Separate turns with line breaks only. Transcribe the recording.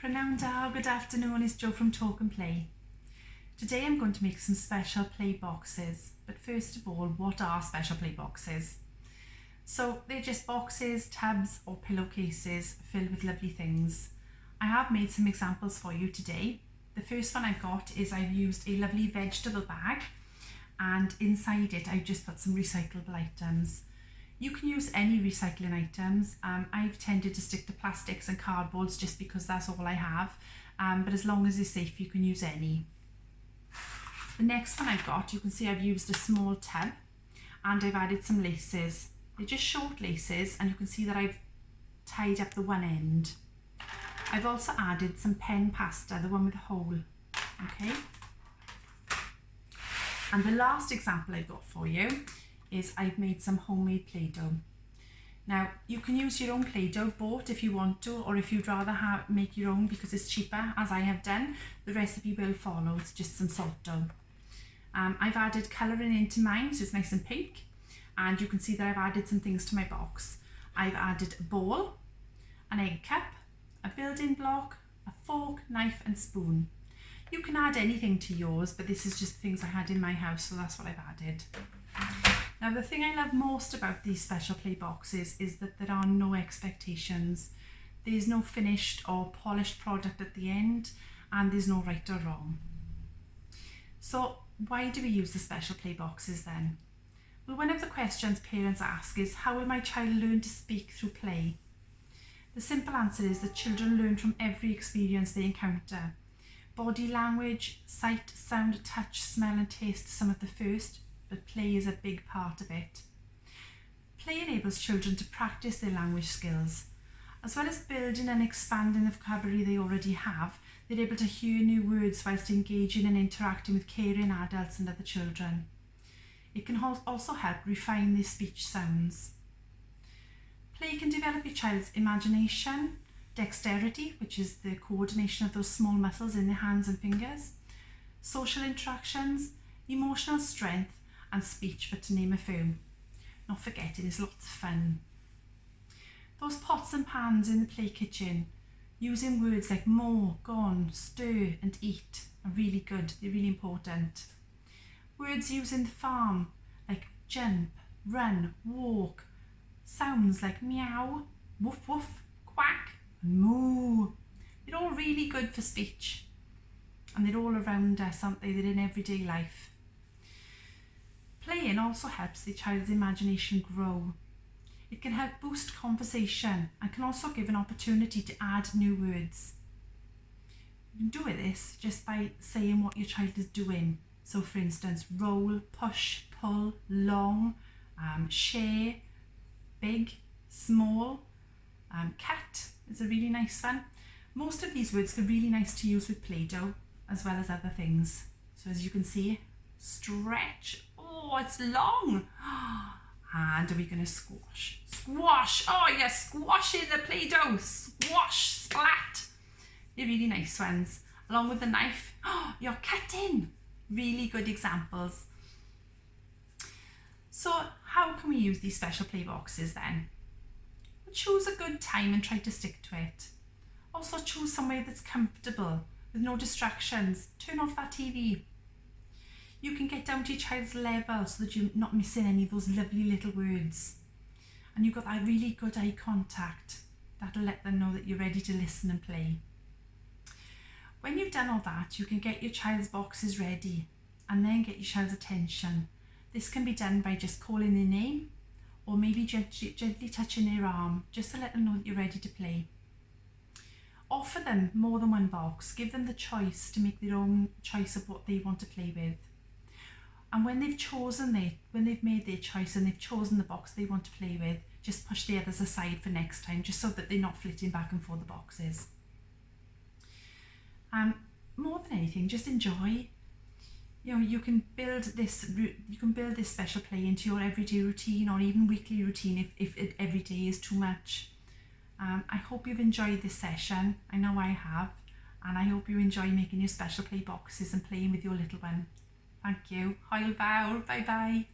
Prynawn da, good afternoon, it's Jo from Talk and Play. Today I'm going to make some special play boxes, but first of all, what are special play boxes? So they're just boxes, tubs or pillowcases filled with lovely things. I have made some examples for you today. The first one I've got is I've used a lovely vegetable bag, and inside it I've just put some recyclable items. You can use any recycling items. I've tended to stick to plastics and cardboards just because that's all I have, but as long as it's safe you can use any. The next one I've got, you can see I've used a small tub and I've added some laces. They're just short laces and you can see that I've tied up the one end. I've also added some pen pasta, the one with the hole, okay? And the last example I've got for you is I've made some homemade Play-Doh. Now you can use your own Play-Doh bought if you want to, or if you'd rather make your own because it's cheaper, as I have done, the recipe will follow. It's just some salt dough. I've added colouring into mine so it's nice and pink, and you can see that I've added some things to my box. I've added a bowl, an egg cup, a building block, a fork, knife and spoon. You can add anything to yours, but this is just things I had in my house, so that's what I've added. Now the thing I love most about these special play boxes is that there are no expectations. There's no finished or polished product at the end, and there's no right or wrong. So why do we use the special play boxes then? Well, one of the questions parents ask is, how will my child learn to speak through play? The simple answer is that children learn from every experience they encounter. Body language, sight, sound, touch, smell and taste some of the first, but play is a big part of it. Play enables children to practice their language skills. As well as building and expanding the vocabulary they already have, they're able to hear new words whilst engaging and interacting with caring adults and other children. It can also help refine their speech sounds. Play can develop your child's imagination, dexterity, which is the coordination of those small muscles in their hands and fingers, social interactions, emotional strength and speech, but to name a few. Not forgetting it's lots of fun. Those pots and pans in the play kitchen, using words like more, gone, stir and eat are really good, they're really important. Words used in the farm like jump, run, walk, sounds like meow, woof woof, quack and moo. They're all really good for speech, and they're all around us, aren't they? They're in everyday life. Playing also helps the child's imagination grow. It can help boost conversation and can also give an opportunity to add new words. You can do this just by saying what your child is doing. So for instance, roll, push, pull, long, share, big, small, cat is a really nice one. Most of these words are really nice to use with Play-Doh as well as other things. So as you can see, stretch, oh it's long, and are we going to squash? Squash, oh yes, squash in the Play-Doh, squash, splat. They're really nice ones. Along with the knife, oh, you're cutting. Really good examples. So how can we use these special play boxes then? Well, choose a good time and try to stick to it. Also choose somewhere that's comfortable with no distractions. Turn off that TV. You can get down to your child's level so that you're not missing any of those lovely little words. And you've got that really good eye contact. That'll let them know that you're ready to listen and play. When you've done all that, you can get your child's boxes ready and then get your child's attention. This can be done by just calling their name or maybe gently touching their arm just to let them know that you're ready to play. Offer them more than one box. Give them the choice to make their own choice of what they want to play with. And when they've made their choice and they've chosen the box they want to play with, just push the others aside for next time, just so that they're not flitting back and forth the boxes. More than anything, just enjoy. You know, you can build this special play into your everyday routine or even weekly routine if every day is too much. I hope you've enjoyed this session. I know I have, and I hope you enjoy making your special play boxes and playing with your little one. Thank you. Hwyl fawr. Bye bye.